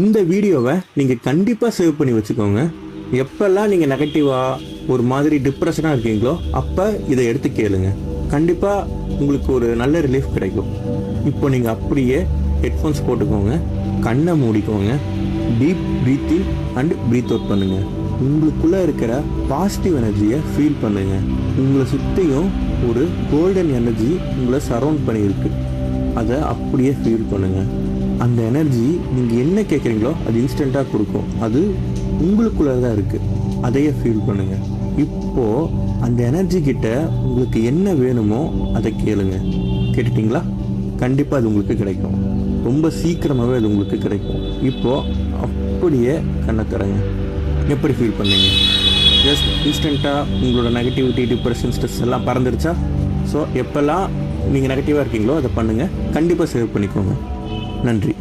இந்த வீடியோவை நீங்கள் கண்டிப்பாக சேவ் பண்ணி வச்சுக்கோங்க. எப்பெல்லாம் நீங்கள் நெகட்டிவாக ஒரு மாதிரி டிப்ரெஷனாக இருக்கீங்களோ அப்போ இதை எடுத்து கேளுங்க. கண்டிப்பாக உங்களுக்கு ஒரு நல்ல ரிலீஃப் கிடைக்கும். இப்போ நீங்கள் அப்படியே ஹெட்ஃபோன்ஸ் போட்டுக்கோங்க, கண்ணை மூடிக்கோங்க, deep breathing and breathe out பண்ணுங்கள். உங்களுக்குள்ளே இருக்கிற பாசிட்டிவ் எனர்ஜியை ஃபீல் பண்ணுங்கள். உங்களை சுற்றியும் ஒரு கோல்டன் எனர்ஜி உங்களை சரௌண்ட் பண்ணியிருக்கு. அதை அப்படியே ஃபீல் பண்ணுங்கள். அந்த எனர்ஜி நீங்கள் என்ன கேட்குறீங்களோ அது இன்ஸ்டண்ட்டாக கொடுக்கும். அது உங்களுக்குள்ளே தான் இருக்குது. அதையே ஃபீல் பண்ணுங்கள். இப்போது அந்த எனர்ஜி கிட்ட உங்களுக்கு என்ன வேணுமோ அதை கேளுங்க. கேட்டுட்டிங்களா? கண்டிப்பாக அது உங்களுக்கு கிடைக்கும். ரொம்ப சீக்கிரமாகவே அது உங்களுக்கு கிடைக்கும். இப்போது அப்படியே கண்ணை தரங்க. எப்படி ஃபீல் பண்ணீங்க? ஜஸ்ட் இன்ஸ்டண்ட்டாக உங்களோட நெகட்டிவிட்டி, டிப்ரெஷன், ஸ்ட்ரெஸ் எல்லாம் பறந்துருச்சா? ஸோ எப்போல்லாம் நீங்கள் நெகட்டிவாக இருக்கீங்களோ அதை பண்ணுங்கள். கண்டிப்பாக சேவ் பண்ணிக்கோங்க. நன்றி.